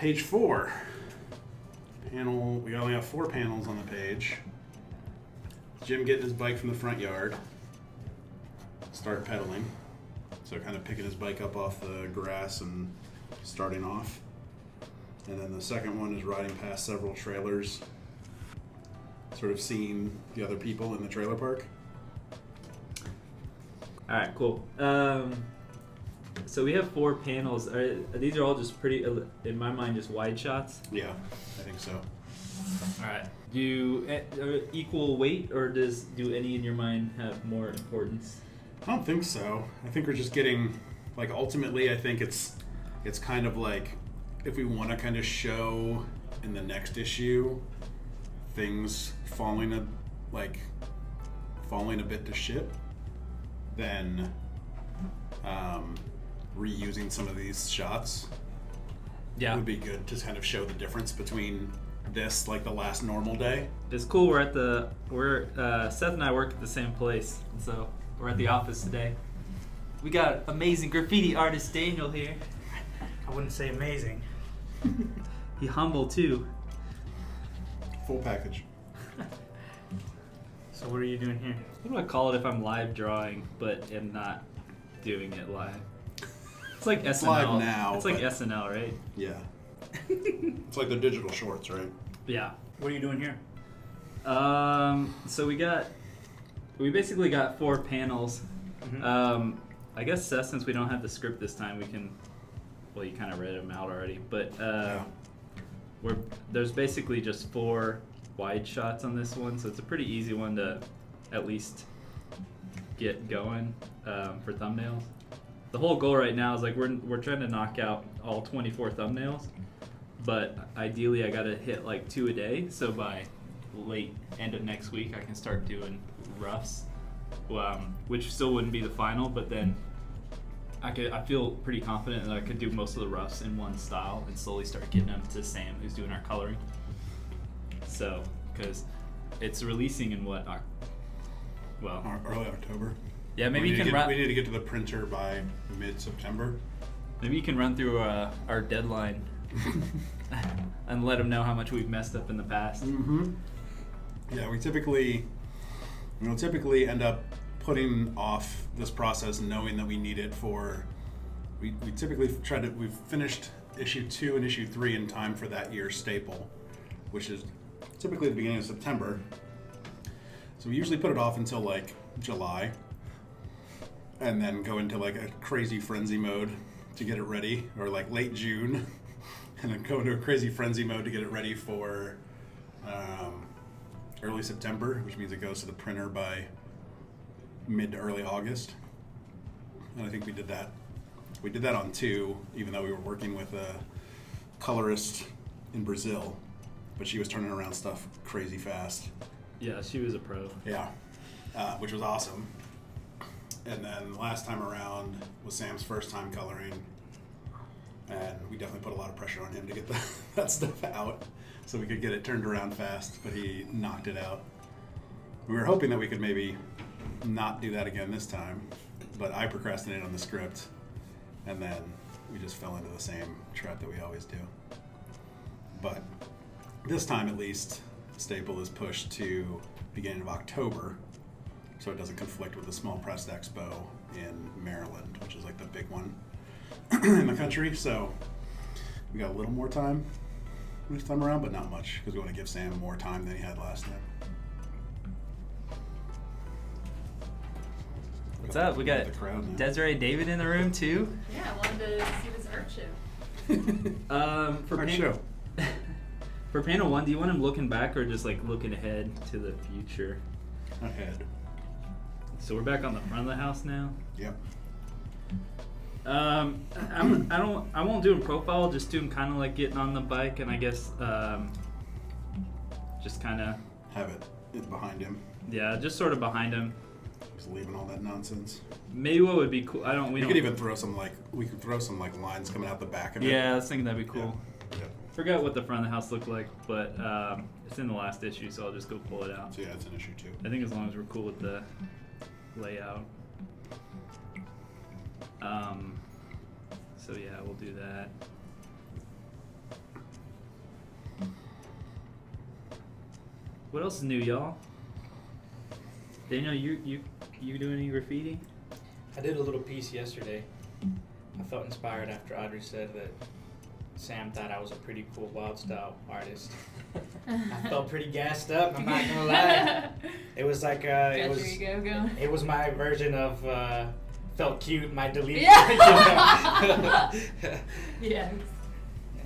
Page 4. Panel. We only have 4 panels on the page. Jim getting his bike from the front yard. Start pedaling. So kind of picking his bike up off the grass and starting off. And then the second one is riding past several trailers, sort of seeing the other people in the trailer park. All right, cool. So we have 4 panels. These are all just pretty, in my mind, just wide shots? Yeah, I think so. All right. Do equal weight, or do any in your mind have more importance? I don't think so. I think we're just getting, like, ultimately, I think it's kind of like, if we want to kind of show in the next issue things falling a bit to shit, then reusing some of these shots would be good to kind of show the difference between this, like the last normal day. It's cool. Seth and I work at the same place, so we're at the office today. We got amazing graffiti artist Daniel here. I wouldn't say amazing. He humble too. Full package. So what are you doing here? What do I call it if I'm live drawing but am not doing it live? It's like SNL. Live now. It's like SNL, right? Yeah. It's like the digital shorts, right? Yeah. What are you doing here? So we basically got 4 panels. Mm-hmm. I guess Seth, since we don't have the script this time, we can. Well, you kind of read them out already, but there's basically just 4 wide shots on this one, so it's a pretty easy one to at least get going for thumbnails. The whole goal right now is like we're trying to knock out all 24 thumbnails, but ideally I gotta hit like 2 a day. So by late end of next week, I can start doing roughs, which still wouldn't be the final, but then I feel pretty confident that I could do most of the roughs in one style and slowly start getting them to Sam, who's doing our coloring. So, because it's releasing in what? Early October. Yeah, maybe we need to get to the printer by mid-September. Maybe you can run through our deadline and let them know how much we've messed up in the past. Mm-hmm. Yeah, we typically end up putting off this process knowing that we need it for. We typically we've finished issue 2 and issue 3 in time for that year's staple, which is typically the beginning of September. So we usually put it off until like July, and then go into like a crazy frenzy mode to get it ready, or like late June, and then go into a crazy frenzy mode to get it ready for early September, which means it goes to the printer by mid to early August. And I think we did that. We did that on 2, even though we were working with a colorist in Brazil, but she was turning around stuff crazy fast. Yeah, she was a pro. Yeah, which was awesome. And then last time around was Sam's first time coloring, and we definitely put a lot of pressure on him to get that stuff out so we could get it turned around fast, but he knocked it out. We were hoping that we could maybe not do that again this time, but I procrastinated on the script, and then we just fell into the same trap that we always do. But this time at least, staple is pushed to beginning of October, so it doesn't conflict with the Small Press Expo in Maryland, which is like the big one in the country. So we got a little more time this time around, but not much, because we want to give Sam more time than he had last time. What's up? We got Desiree and David in the room too. Yeah, I wanted to see this art show. Art show. For panel 1, do you want him looking back or just like looking ahead to the future? Ahead. So we're back on the front of the house now. Yep. I won't do a profile. Just do him kind of like getting on the bike, and I guess just kind of have it behind him. Yeah, just sort of behind him. Just leaving all that nonsense. Maybe what would be cool. We could even throw some lines coming out the back of it. Yeah, I was thinking that'd be cool. Yeah. Forgot what the front of the house looked like, but it's in the last issue, so I'll just go pull it out. So yeah, it's an issue 2. I think as long as we're cool with the layout. So yeah, we'll do that. What else is new, y'all? Daniel, you doing any graffiti? I did a little piece yesterday. I felt inspired after Audrey said that Sam thought I was a pretty cool wild style artist. I felt pretty gassed up, I'm not gonna lie. It was like Got your ego going. it was my version of felt cute, my delete. Yeah. Yes.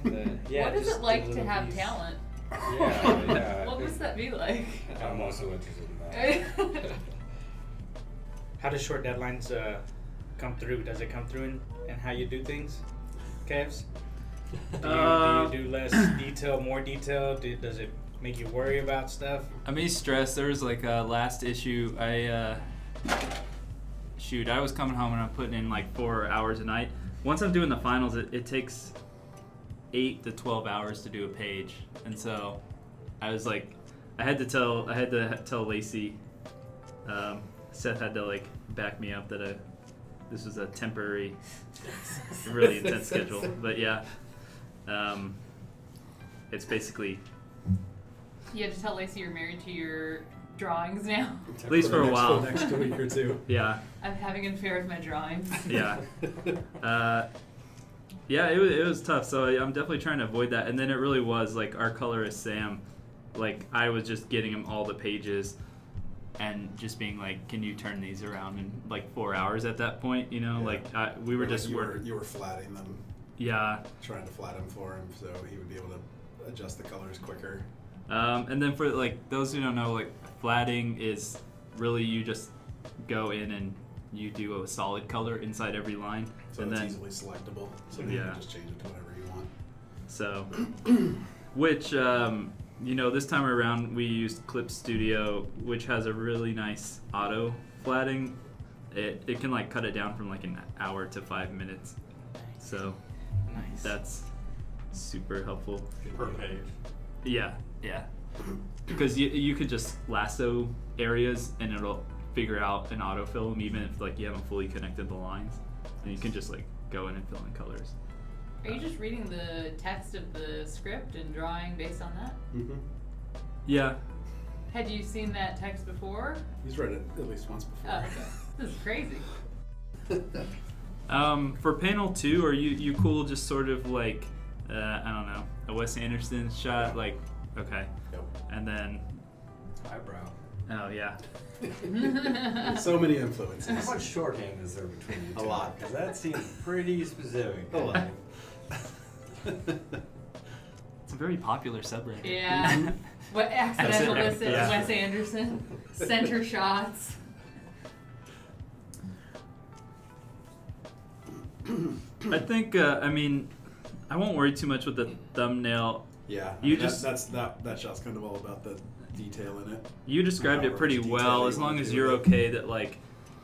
And, yeah, What is just it like did a to little have piece. talent? Yeah. What must that be like? I'm also interested in that. How does short deadlines come through? Does it come through in how you do things, Kevs? Do you do less detail, more detail? Does it make you worry about stuff? I mean, stress. There was like a last issue. I was coming home and I'm putting in like 4 hours a night. Once I'm doing the finals, it takes 8 to 12 hours to do a page, and so I was like, I had to tell Lacey. Seth had to like back me up that this was a temporary, really intense schedule. But yeah, it's basically. You had to tell Lacey you're married to your drawings now. At least for a while. For the next week or two. Yeah. I'm having an affair with my drawings. Yeah. Yeah, it was tough. So I'm definitely trying to avoid that. And then it really was like our colorist Sam. Like I was just getting him all the pages, and just being like, "Can you turn these around in like 4 hours?" At that point, you know, Yeah. like we were Or just like you were flatting them, yeah. trying to flat them for him so he would be able to adjust the colors quicker. And then for like those who don't know, like flatting is really you just go in and you do a solid color inside every line, So and it's then easily selectable. So you Yeah. can just change it to whatever you want. so, which you know, this time around we used Clip Studio, which has a really nice auto flatting. It can like cut it down from like an hour to 5 minutes, so Nice. that's super helpful. Per page. Yeah, yeah. Because you could just lasso areas and it'll figure out an autofill, and even if like you haven't fully connected the lines, and you can just like go in and fill in colors. Are you just reading the text of the script and drawing based on that? Mm-hmm. Yeah. Had you seen that text before? He's read it at least once before. Oh, okay. This is crazy. For panel 2, are you cool just sort of like I don't know, a Wes Anderson shot, like okay, Yep. and then Eyebrow. oh yeah. So many influences. How much shorthand is there between you two? A lot. Because that seems pretty specific. A lot. It's a very popular subreddit. Yeah. What accidental That's listen it. Yeah. Wes Anderson. Center shots. I think I mean I won't worry too much with the thumbnail. Yeah. You that, just- that shot's kind of all about the detail in it. You described it pretty However much well, detail as you long wanna as do you're with it. okay that like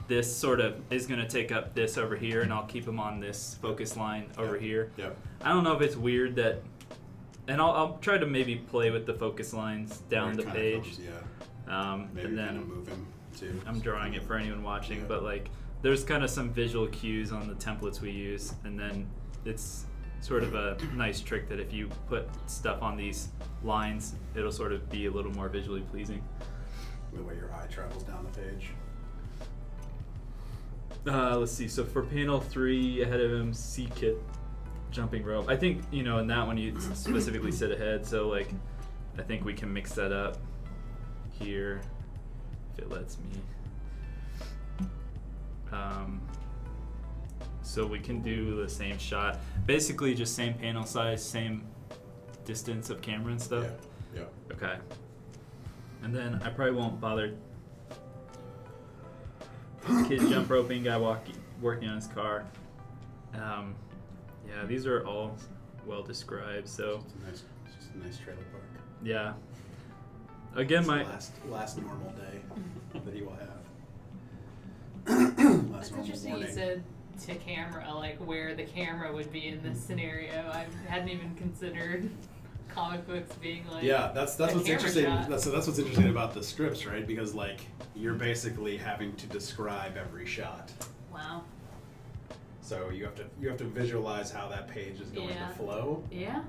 this sort of is going to take up this over here, and I'll keep them on this focus line over Yep. here. Yep. I don't know if it's weird that, and I'll try to maybe play with the focus lines down Where the it kinda page, comes, yeah. Maybe and kind then of move him too. I'm drawing it for anyone watching, Yeah. but like there's kind of some visual cues on the templates we use, and then it's sort of a nice trick that if you put stuff on these lines, it'll sort of be a little more visually pleasing. The way your eye travels down the page. Let's see. So for panel 3, ahead of him, C-Kit, jumping rope. I think, you know, in that one you specifically said ahead, so like, I think we can mix that up here, if it lets me. So we can do the same shot. Basically just same panel size, same distance of camera and stuff. Yeah. Okay. And then I probably won't bother. Kid jump roping, guy working on his car. Yeah, these are all well described. So It's just a nice trailer park. yeah. Again, It's my the last normal day that he will have. That's Last normal interesting you morning. said to camera, like where the camera would be in this scenario. I hadn't even considered comic books being like Yeah, that's a what's camera interesting. shot. That's what's interesting about the scripts, right? Because like you're basically having to describe every shot. Wow. So you have to visualize how that page is going Yeah. to flow. Yeah.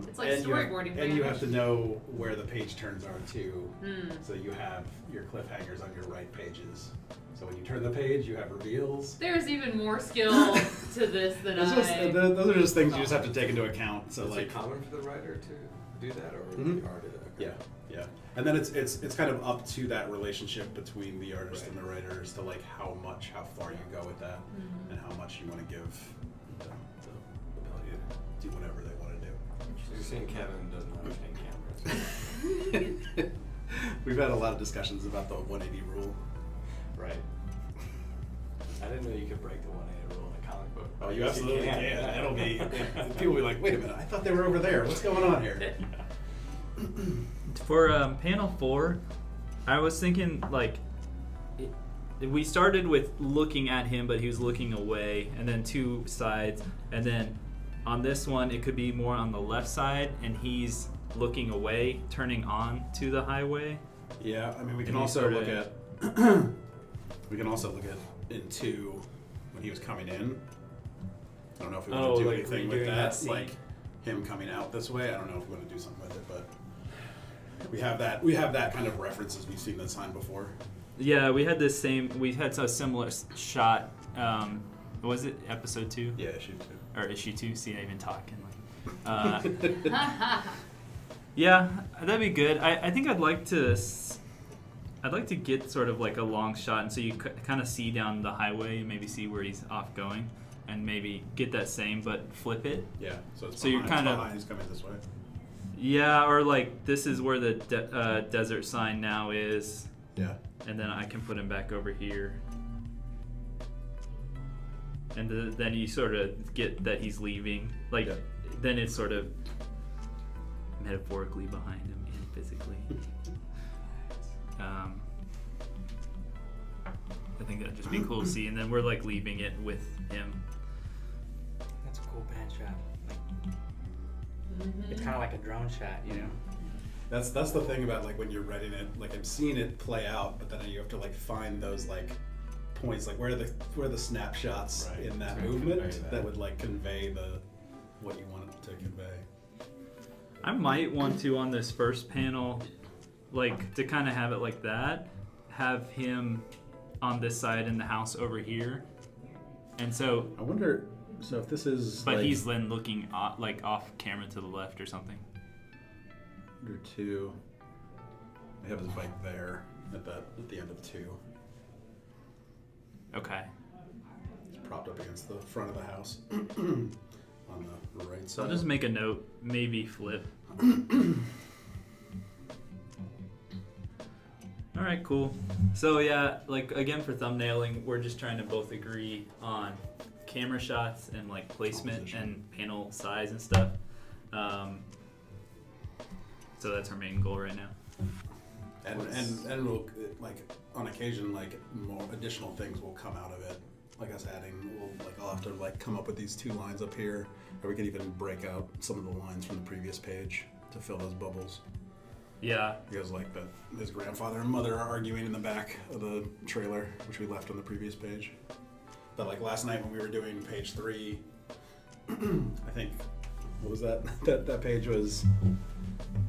It's like and storyboarding and you very have to much. know where the page turns are too. Hmm. So you have your cliffhangers on your right pages. So when you turn the page, you have reveals. There's even more skill to this than It's just, I. those are just things you just have to take into account. So Is like, it common for the writer to do that, or Mhm. the artist? Okay. yeah. And then it's kind of up to that relationship between the artist and the writer as to like how far you go with that, Mhm. and how much you want to give them the ability to do whatever they want to do. So you're saying Kevin doesn't understand cameras? We've had a lot of discussions about the 180 rule. Right. I didn't know you could break the 180 rule in a comic book. Oh, I you guess absolutely can. can. It'll be people will be like, wait a minute, I thought they were over there. What's going on here? For panel 4, I was thinking like we started with looking at him, but he was looking away, and then 2 sides, and then on this one it could be more on the left side, and he's looking away, turning on to the highway. Yeah, I mean we can And you also sorta- look at in 2 when he was coming in. I don't know if we want Oh, to do like anything with redoing that, that scene. like him coming out this way. I don't know if we want to do something with it, but we have that kind of references. We've seen the sign before. Yeah, we had a similar shot. Was it episode 2 Yeah, shoot too. or issue 2? See, I even talking. Yeah, that'd be good. I think I'd like to get sort of like a long shot, and so you kind of see down the highway and maybe see where he's off going, and maybe get that same but flip it. Yeah, so it's So you're behind, kinda- he's coming this way. Yeah, or like this is where the desert sign now is, Yeah. and then I can put him back over here. And then you sort of get that he's leaving. Like, Yeah. then it's sort of metaphorically behind him and physically. I think that'd just be cool to see. And then we're like leaving it with him. That's a cool pan shot. Mhm. It's kind of like a drone shot, you know. That's the thing about like when you're writing it. Like I'm seeing it play out, but then you have to like find those like points, like where are the snapshots Right, in that to movement convey that. that. would like convey what you want it to convey. I might want to, on this first panel, like to kind of have it like that, have him on this side and the house over here. And so, I wonder. So if this is, but like, he's then looking like off camera to the left or something. under 2. I have his bike there at the end of 2. Okay. It's propped up against the front of the house on the right So side. I'll just make a note, maybe flip. All right, cool. So yeah, like again for thumbnailing, we're just trying to both agree on camera shots and like placement Composition. and panel size and stuff. So that's our main goal right now. And we'll like on occasion like more additional things will come out of it. Like us adding, I'll have to like come up with these 2 lines up here, or we can even break out some of the lines from the previous page to fill those bubbles. Yeah. Because like his grandfather and mother are arguing in the back of the trailer, which we left on the previous page. But like last night when we were doing page 3, I think what was that? That page was,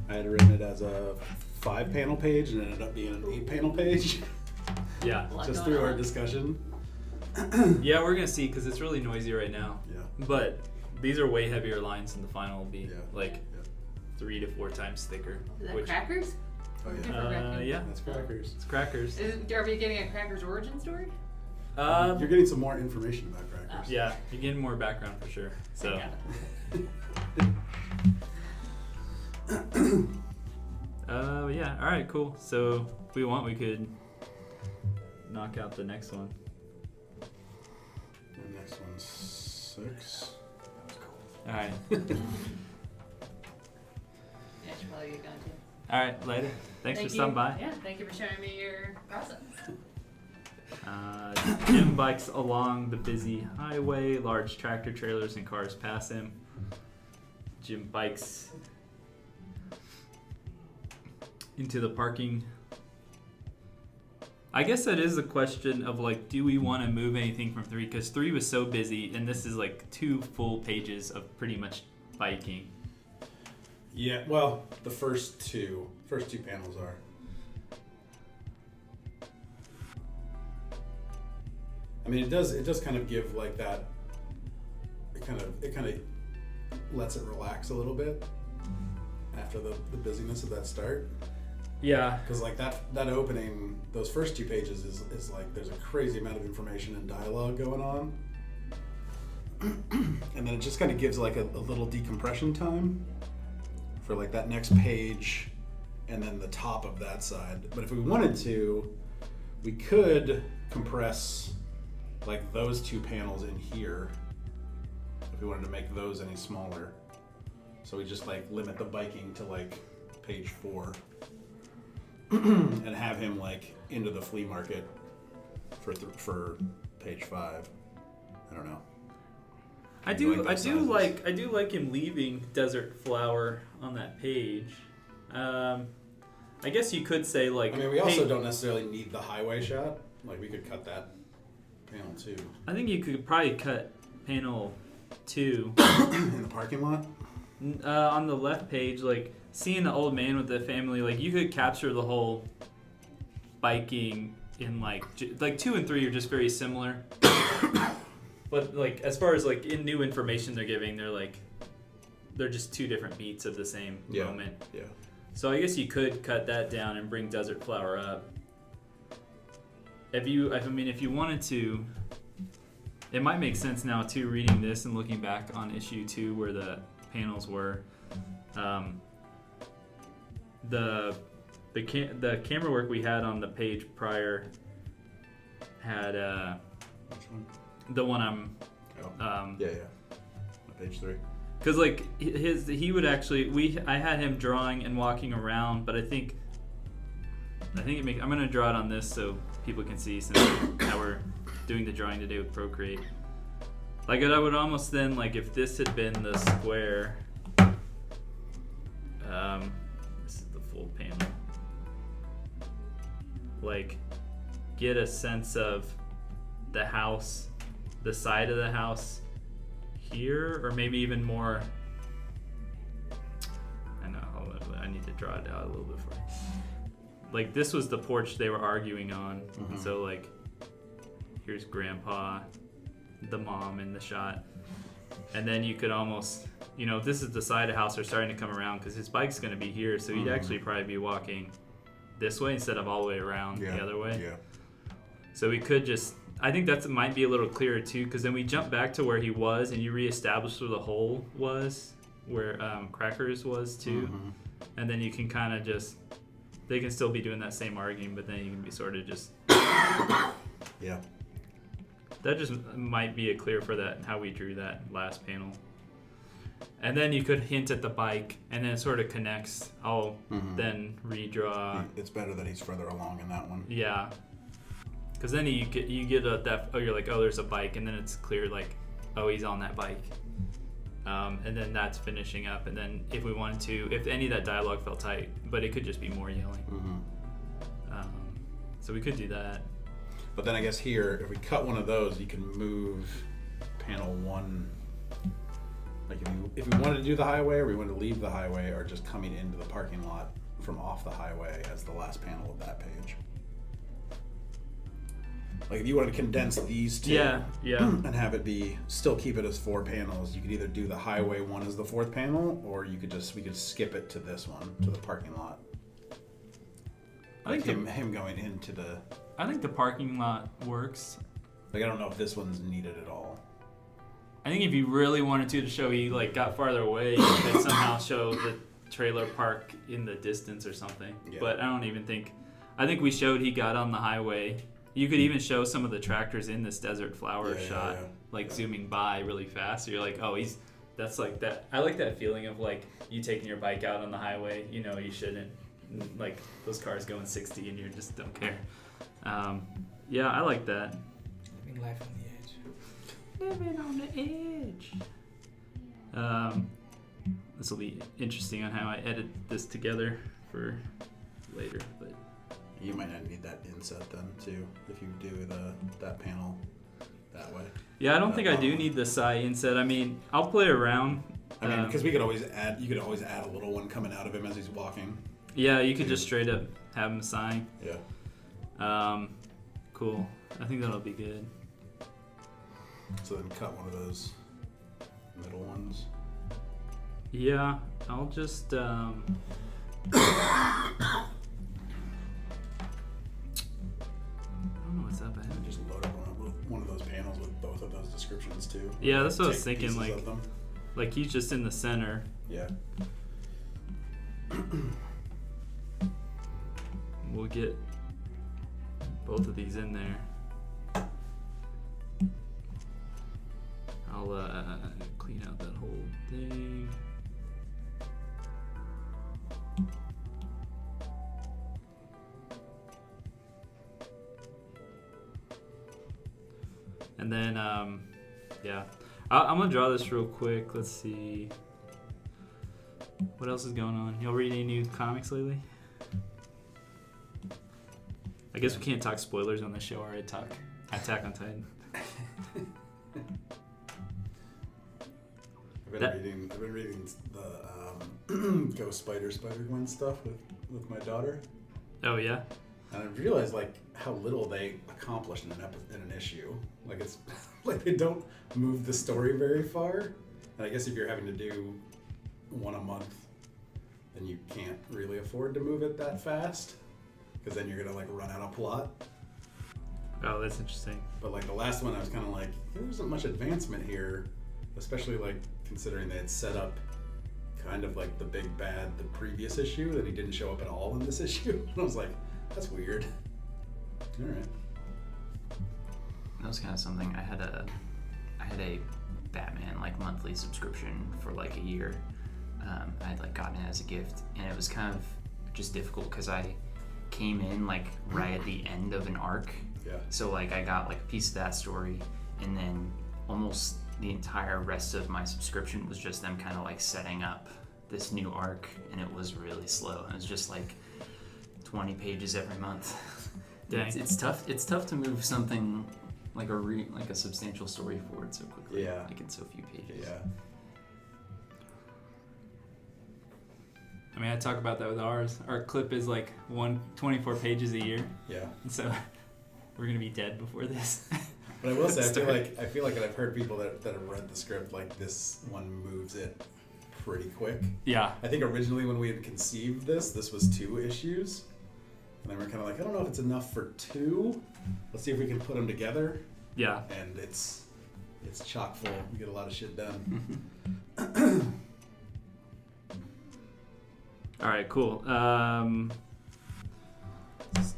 I had written it as a 5-panel page and it ended up being an 8-panel page. Yeah. Lot Just going through our on. discussion. Yeah, we're gonna see because it's really noisy right now. Yeah. But these are way heavier lines, and the final will be Yeah. like Yeah. 3 to 4 times thicker. Is that which, crackers? Oh yeah. yeah, That's crackers. it's crackers. Are we getting a crackers origin story? You're getting some more information about crackers. Yeah, you're getting more background for sure. So, yeah. All right, cool. So, if we want, we could knock out the next one. The next one's 6. All right. Yeah, I should probably get going too. All right, later. Thanks for stopping by. Yeah, thank you for showing me your process. Jim bikes along the busy highway. Large tractor trailers and cars pass him. Jim bikes into the parking. I guess that is a question of like, do we want to move anything from 3? Because 3 was so busy, and this is like 2 full pages of pretty much biking. Yeah, well, the first two panels are. I mean, it does kind of give like that. It kind of lets it relax a little bit after the busyness of that start. Yeah. Because like that opening, those first 2 pages is like there's a crazy amount of information and dialogue going on, and then it just kind of gives like a little decompression time for like that next page, and then the top of that side. But if we wanted to, we could compress like those 2 panels in here if we wanted to make those any smaller. So we just like limit the biking to like page 4 and have him like into the flea market for page 5. I don't know. I do like him leaving Desert Flower on that page. I guess you could say like. I mean, we also don't necessarily need the highway shot. Like we could cut that panel too. I think you could probably cut panel 2 in the parking lot. On the left page, like seeing the old man with the family. Like you could capture the whole biking in like 2 and 3 are just very similar. But like as far as like in new information they're giving, they're just 2 different beats of the same moment. Yeah. So I guess you could cut that down and bring Desert Flower up. If you wanted to, it might make sense now too, reading this and looking back on issue 2 where the panels were. The camera work we had on the page prior had Which one? the one I'm Yeah. Page 3. because like he would actually I had him drawing and walking around, but I think I'm gonna draw it on this so people can see, since now we're doing the drawing today with Procreate. Like I would almost then, like if this had been the square, this is the full panel, like get a sense of the house, the side of the house here, or maybe even more. I know, I need to draw it out a little bit for you. Like this was the porch they were arguing on. Mm-hmm. So like here's grandpa, the mom in the shot, and then you could almost, this is the side of the house they're starting to come around because his bike's going to be here, so he'd actually probably be walking this way instead of all the way around the other way. Yeah. So we could just, I think that might be a little clearer too, because then we jump back to where he was and you reestablish where the hole was, where Crackers was too, and then you can kind of just, they can still be doing that same arguing, but then you can be sort of just Yeah. That just might be a clear for that, how we drew that last panel. And then you could hint at the bike, and then it sort of connects. I'll then redraw. It's better that he's further along in that one. Yeah. Because then you get that, you're like, oh, there's a bike, and then it's clear, like, oh, he's on that bike. And then that's finishing up, and then if we wanted to, if any of that dialogue felt tight, but it could just be more yelling. So we could do that. But then I guess here, if we cut one of those, you can move panel 1. Like if we wanted to do the highway, or we wanted to leave the highway, or just coming into the parking lot from off the highway as the last panel of that page. Like if you wanted to condense these 2 and have it be, still keep it as 4 panels, you could either do the highway one as the 4th panel, or we could skip it to this one, to the parking lot. Like him going into the... I think the parking lot works. Like I don't know if this one's needed at all. I think if you really wanted to show he like got farther away, you could somehow show the trailer park in the distance or something. Yeah. But I don't even think... I think we showed he got on the highway. You could even show some of the tractors in this Desert Flower shot, zooming by really fast. So you're like, oh, that's like that. I like that feeling of like you taking your bike out on the highway. You know you shouldn't. Like those cars going 60 and you just don't care. Yeah, I like that. Living life on the edge. Living on the edge. This will be interesting on how I edit this together for later, but You might not need that inset then too if you do that panel that way. Yeah, I don't think I do need the side inset. I mean, I'll play around. I mean, because we could always add. You could always add a little one coming out of him as he's walking. Yeah, you could just straight up have him sign. Yeah. Cool. I think that'll be good. So then cut one of those middle ones. Yeah, I'll just. I don't know what's up ahead. And just load up one of those panels with both of those descriptions too. Yeah, that's what I was Take thinking. pieces of them. Like he's just in the center. Yeah. We'll get both of these in there. I'll clean out that whole thing. And then, yeah. I'm gonna draw this real quick. Let's see. What else is going on? Y'all read any new comics lately? I guess we can't talk spoilers on the show. Already talk Attack on Titan. I've been reading the Ghost Spider-Gwen stuff with my daughter. Oh yeah. And I realized like how little they accomplished in an issue. Like it's like they don't move the story very far. And I guess if you're having to do one a month, then you can't really afford to move it that fast, because then you're gonna like run out of plot. Oh, that's interesting. But like the last one, I was kind of like, there wasn't much advancement here, especially like considering they had set up kind of like the big bad the previous issue, that he didn't show up at all in this issue. And I was like, that's weird. All right. That was kind of something. I had a Batman like monthly subscription for like a year. I had like gotten it as a gift, and it was kind of just difficult because I came in like right at the end of an arc. Yeah. So like I got like a piece of that story, and then almost the entire rest of my subscription was just them kind of like setting up this new arc, and it was really slow. It was just like 20 pages every month. Dang. It's tough. It's tough to move something like a substantial story forward so quickly. Yeah. Like in so few pages. Yeah. I mean, I talk about that with ours. Our clip is like 24 pages a year, Yeah. and so we're gonna be dead before this. But I will say, I feel like, and I've heard people that have read the script, like this one moves it pretty quick. Yeah. I think originally when we had conceived this was 2 issues, and then we're kind of like, I don't know if it's enough for 2. Let's see if we can put them together. Yeah. And it's chock full. We get a lot of shit done. All right. Cool.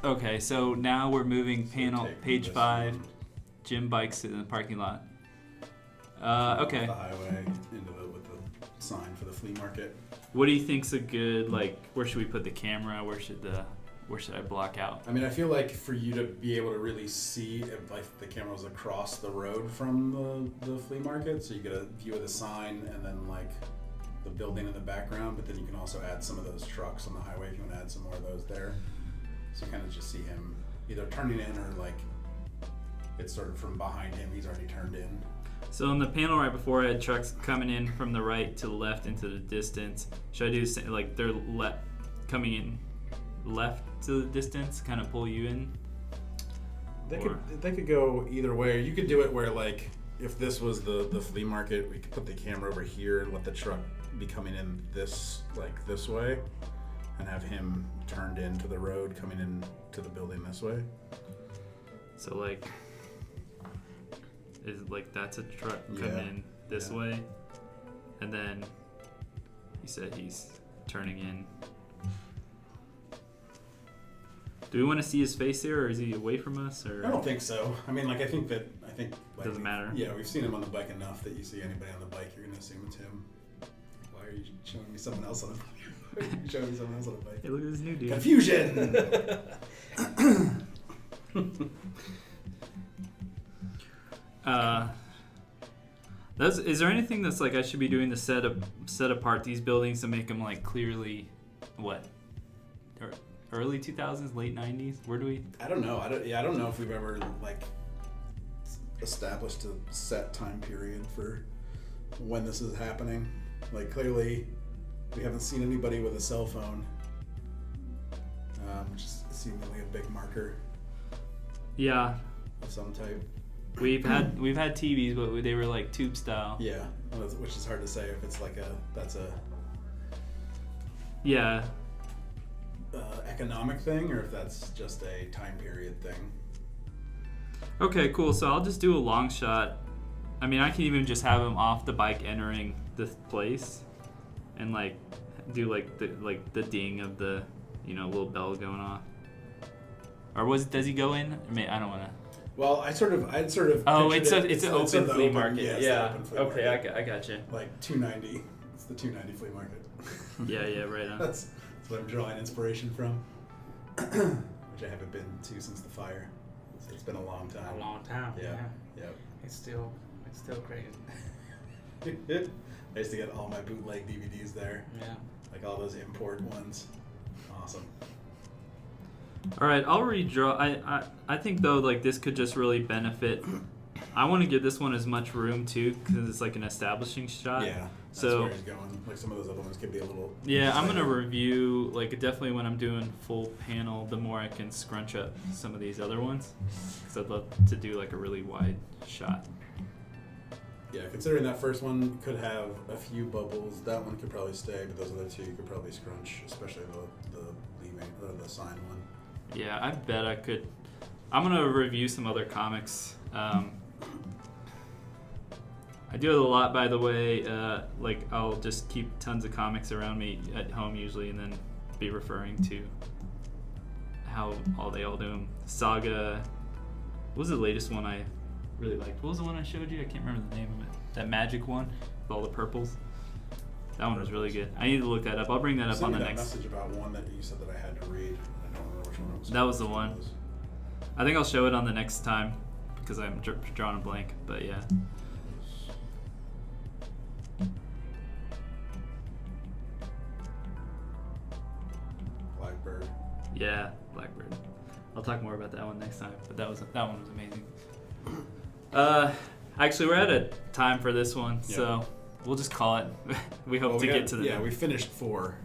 Okay. So now we're moving page this 5. one Jim bikes in the parking lot. off Okay. the highway with the sign for the flea market. What do you think's a good, like, where should we put the camera? Where should I block out? I mean, I feel like for you to be able to really see if like the camera was across the road from the flea market, so you get a view of the sign and then like the building in the background, but then you can also add some of those trucks on the highway if you want to add some more of those there. So you kind of just see him either turning in or like it's sort of from behind him, he's already turned in. So in the panel right before, I had trucks coming in from the right to the left into the distance. Should I do the same, like they're coming in left to the distance, kind of pull you in? They could go either way. You could do it where like if this was the flea market, we could put the camera over here and let the truck be coming in this way, and have him turned into the road coming in to the building this way. So like, is it like that's a truck coming in this way, and then you said he's turning in. Do we want to see his face here, or is he away from us? Or I don't think so. I mean, like I think like, doesn't matter. Yeah, we've seen him on the bike enough that you see anybody on the bike, you're gonna assume it's him. Why are you showing me someone else on a bike? Why are you showing me someone else on a bike? Hey, look at this new dude. Confusion. Is there anything that's like I should be doing to set apart these buildings to make them like clearly what? Or early 2000s, late 90s? Where do we? I don't know. I don't know if we've ever like established a set time period for when this is happening. Like clearly, we haven't seen anybody with a cell phone, which is seemingly a big marker Yeah, of some type. we've had TVs, but they were like tube style. Yeah, which is hard to say if it's like that's a Yeah. economic thing or if that's just a time period thing. Okay, cool. So I'll just do a long shot. I mean, I can even just have him off the bike entering this place, and like do like the ding of the little bell going off. Or does he go in? I mean, I don't want to. Well, I'd sort of. Oh, pictured it's an open the flea market. it's the Yeah. open flea Okay, market. I got you. Like 290. It's the 290 flea market. Yeah, right on. That's what I'm drawing inspiration from. Which I haven't been to since the fire. So it's been a long time. A long time. Yeah. Yeah. Yep. It's still crazy. I used to get all my bootleg DVDs there, Yeah. like all those import ones. Awesome. All right, I'll redraw. I think though, like this could just really benefit. I want to give this one as much room too, because it's like an establishing shot. Yeah. That's So- where he's going. Like some of those other ones could be a little. Yeah, I'm gonna review like definitely when I'm doing full panel. The more I can scrunch up some of these other ones, because I'd love to do like a really wide shot. Yeah, considering that first one could have a few bubbles, that one could probably stay, but those other two you could probably scrunch, especially the leaving the sign one. Yeah, I bet I could. I'm gonna review some other comics. I do it a lot, by the way. Like I'll just keep tons of comics around me at home usually, and then be referring to how they all do them. Saga. What was the latest one I really liked? What was the one I showed you? I can't remember the name of it. That magic one with all the purples. That one was really good. I need to look that up. I'll bring that up on the next. Message about one that you said that I had to read. I don't remember which one it was. That was the one. I think I'll show it on the next time because I'm drawing a blank. But yeah. Blackbird. Yeah, Blackbird. I'll talk more about that one next time. But that one was amazing. Actually, we're at a time for this one, so we'll just call it. We hope get to the. Yeah, we finished 4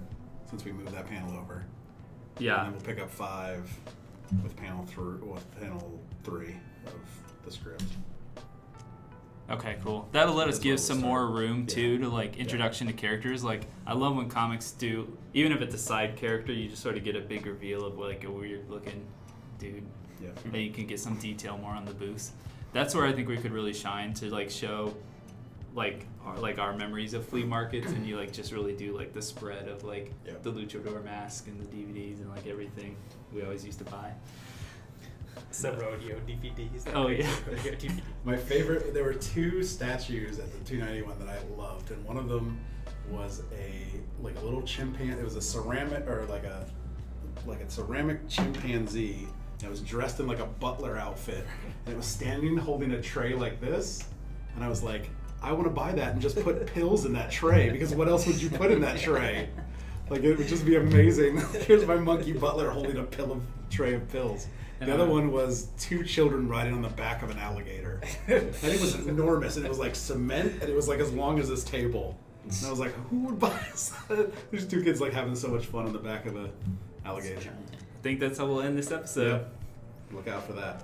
since we moved that panel over. Yeah. And then we'll pick up 5 with panel 3 of the script. Okay, cool. That'll let us That's give where some we'll more start. room too to like introduction to characters. Like I love when comics do, even if it's a side character, you just sort of get a big reveal of like a weird looking dude. Yeah. Then you can get some detail more on the booth. That's where I think we could really shine to like show like our memories of flea markets, and you like just really do like the spread of like the luchador mask and the DVDs and like everything we always used to buy. The rodeo DVDs. Oh, yeah. Rodeo DVD. My favorite, there were 2 statues at the 291 that I loved, and one of them was a little chimpanzee. It was a ceramic or like a ceramic chimpanzee. And it was dressed in like a butler outfit, and it was standing holding a tray like this. And I was like, I want to buy that and just put pills in that tray, because what else would you put in that tray? Like it would just be amazing. Here's my monkey butler holding a tray of pills. The other one was 2 children riding on the back of an alligator. And it was enormous, and it was like cement, and it was like as long as this table. And I was like, who would buy this? There's 2 kids like having so much fun on the back of an alligator. I think that's how we'll end this episode. Look out for that.